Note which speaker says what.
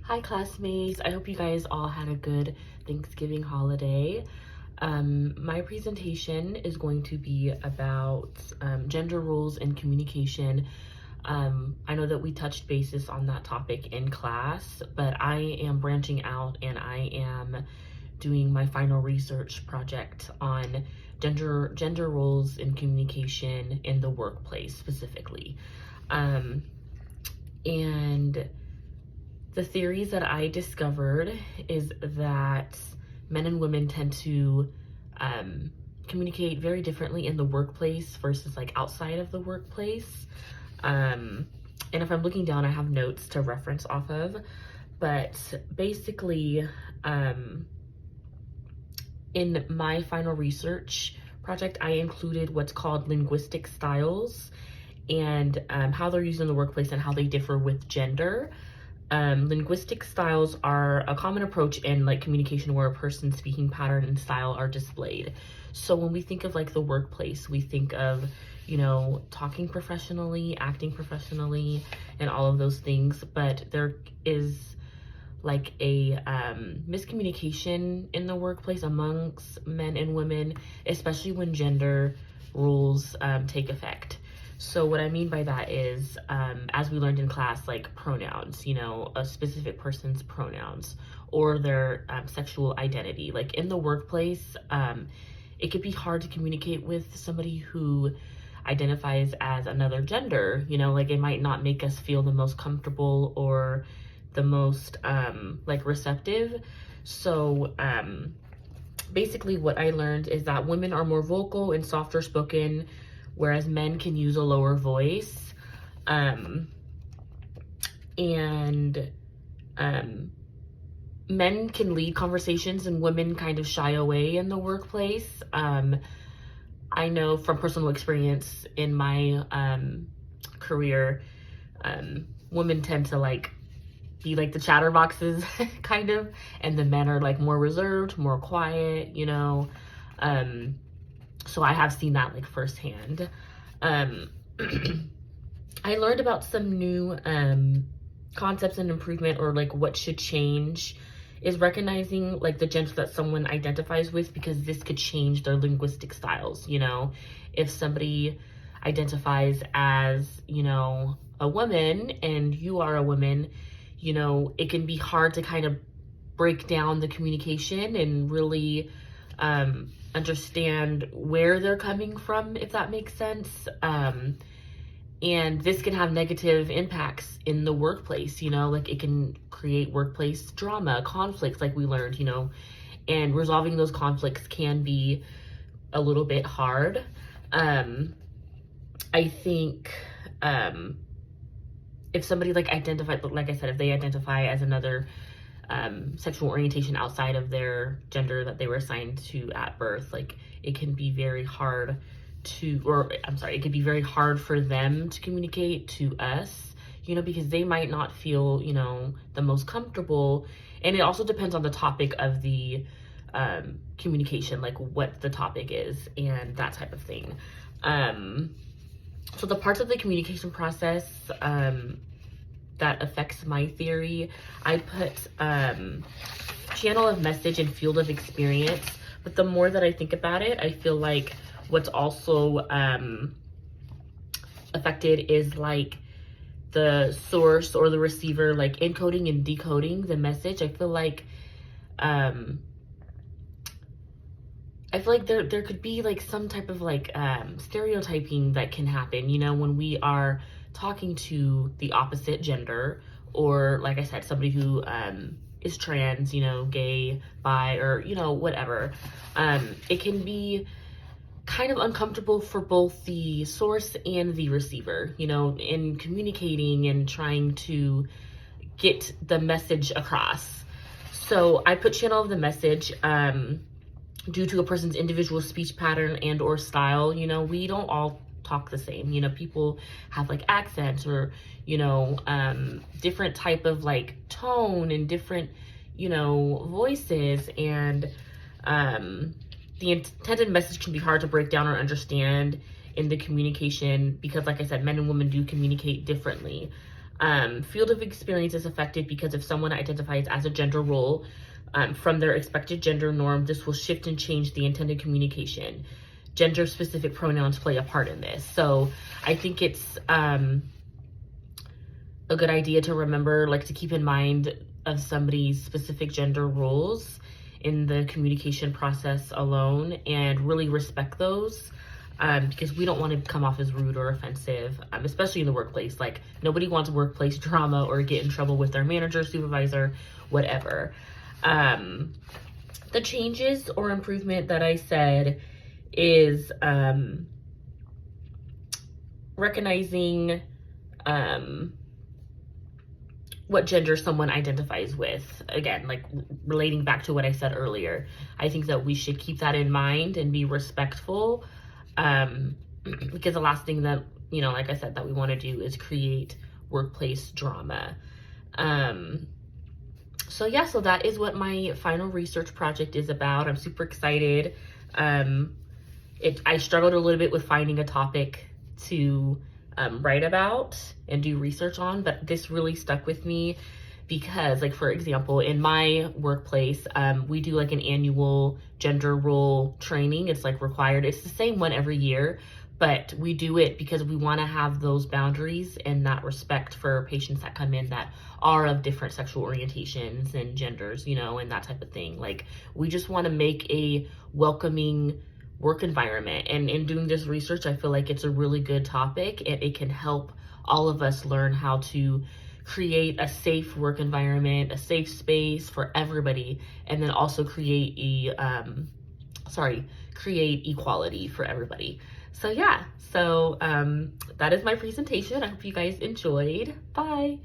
Speaker 1: Hi classmates, I hope you guys all had a good Thanksgiving holiday. My presentation is going to be about gender roles in communication. I know that we touched bases on that topic in class, but I am branching out and I am doing my final research project on gender roles in communication in the workplace specifically. And the theories that I discovered is that men and women tend to communicate very differently in the workplace versus like outside of the workplace. And if I'm looking down, I have notes to reference off of. But basically, in my final research project, I included what's called linguistic styles and how they're used in the workplace and how they differ with gender. Linguistic styles are a common approach in like communication where a person's speaking pattern and style are displayed. So when we think of like the workplace, we think of, talking professionally, acting professionally, and all of those things. But there is like a miscommunication in the workplace amongst men and women, especially when gender rules take effect. So what I mean by that is, as we learned in class, like pronouns, a specific person's pronouns or their sexual identity. Like in the workplace, it could be hard to communicate with somebody who identifies as another gender, like it might not make us feel the most comfortable or the most like receptive. So basically what I learned is that women are more vocal and softer spoken, whereas men can use a lower voice. Men can lead conversations and women kind of shy away in the workplace. I know from personal experience in my career, women tend to like be like the chatterboxes kind of, and the men are like more reserved, more quiet, so I have seen that like firsthand. I learned about some new concepts and improvement, or like what should change is recognizing like the gender that someone identifies with, because this could change their linguistic styles. If somebody identifies as, a woman and you are a woman, it can be hard to kind of break down the communication and really understand where they're coming from, if that makes sense. And this can have negative impacts in the workplace, like it can create workplace drama, conflicts, like we learned, and resolving those conflicts can be a little bit hard. I think if somebody like identified, like I said, if they identify as another sexual orientation outside of their gender that they were assigned to at birth, like it can be very hard it could be very hard for them to communicate to us, because they might not feel, the most comfortable. And it also depends on the topic of the communication, like what the topic is and that type of thing. So the parts of the communication process that affects my theory, I put channel of message and field of experience. But the more that I think about it, I feel like what's also affected is like the source or the receiver, like encoding and decoding the message. I feel like there could be like some type of like stereotyping that can happen, when we are talking to the opposite gender, or like I said, somebody who is trans, gay, bi, or whatever. It can be kind of uncomfortable for both the source and the receiver, in communicating and trying to get the message across. So I put channel of the message due to a person's individual speech pattern and or style. We don't all talk the same. People have like accents or, different type of like tone and different, voices, and the intended message can be hard to break down or understand in the communication, because like I said, men and women do communicate differently. Field of experience is affected because if someone identifies as a gender role from their expected gender norm, this will shift and change the intended communication. Gender-specific pronouns play a part in this. So I think it's a good idea to remember, like, to keep in mind of somebody's specific gender roles in the communication process alone and really respect those. Because we don't want to come off as rude or offensive, especially in the workplace. Like, nobody wants workplace drama or get in trouble with their manager, supervisor, whatever. The changes or improvement that I said is recognizing what gender someone identifies with. Again, like relating back to what I said earlier, I think that we should keep that in mind and be respectful. Because the last thing that, you know, like I said, that we want to do is create workplace drama. So yeah, so that is what my final research project is about. I'm super excited. I struggled a little bit with finding a topic to write about and do research on, but this really stuck with me because, like, for example, in my workplace, we do like an annual gender role training. It's like required. It's the same one every year, but we do it because we want to have those boundaries and that respect for patients that come in that are of different sexual orientations and genders, you know, and that type of thing. Like, we just want to make a welcoming work environment. And in doing this research, I feel like it's a really good topic and it can help all of us learn how to create a safe work environment, a safe space for everybody, and then also create equality for everybody. So yeah, so that is my presentation. I hope you guys enjoyed. Bye.